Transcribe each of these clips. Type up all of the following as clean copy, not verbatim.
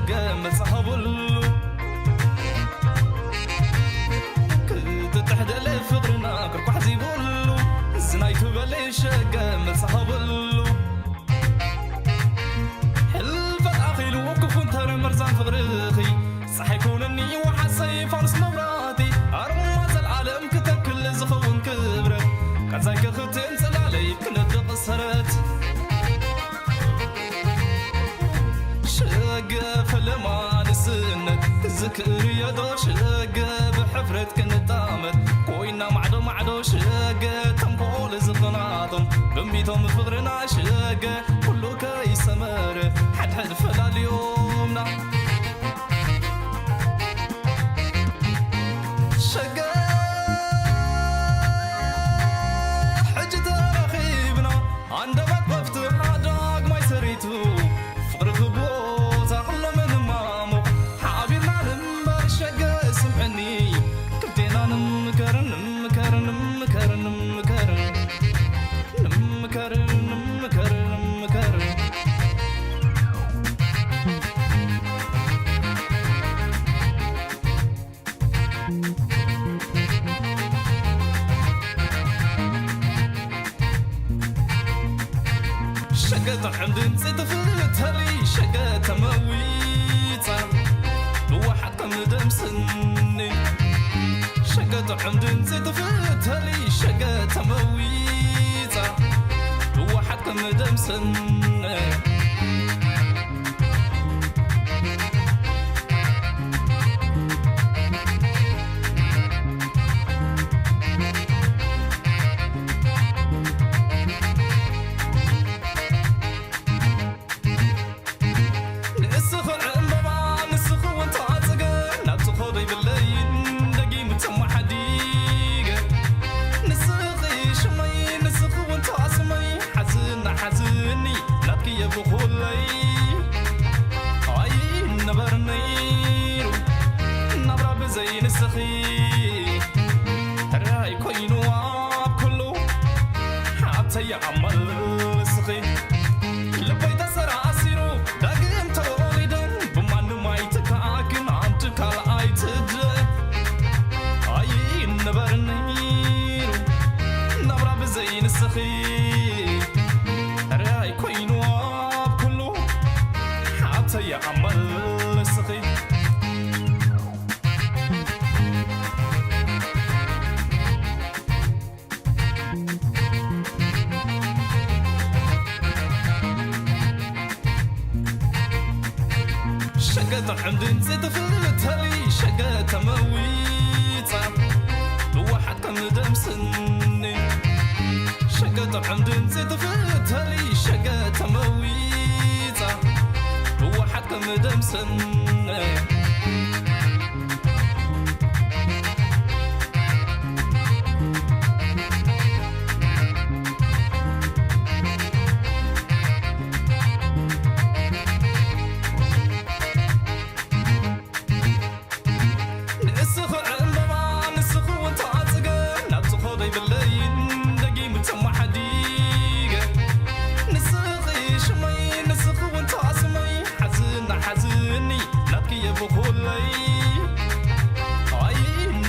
شقة مصحبلو كنت تحت لفقرنا كركو حزيبلو زنايتو بلي شقة مصحبلو حلفت أخيلو وكفون تر مرزان فقرخي صح يكونني وحسي فارس مراتي أرمز العالم كتكل زخون كبرت كازايك ختين زلالي كنت قصرت شقة فلما نسنت تذكر يا دور شقة بحفرت كنت طامت كوينا معدو شقة تنبول زقناطن بميتهم فقرنا شقة كله كاي سمر حد فلا اليومنا شقة حجة رخيبنا عندما بفتح عداق ما يسريتو فقر غبوط أقل من مامو حابينا نمبر شقة سمعني كبتنا نمكرن نمكرن نمكرن نمكرن نمكرن نمكرن نمكرن شقة حمد نسيت فتلي شقة مويتة بواحد قمدم سني شقة حمد نسيت فتلي شقة مويتة بواحد قمدم سني راي كوينو كله حتى يعمل سخي لبيت سراسيرو داقم توليدن بمانو ما يتكاكن عمتك على ايتد اي نبرنيرو نبرا بزين السخي راي كوينو كله حتى يعمل سخي شقة حمد نزيد فتلي شقة مويتة بواحد قمدم سني شقة حمد نزيد فتلي شقة مويتة بواحد قمدم سني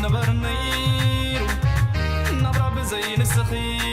نبرنيرو نبرا بزين السخي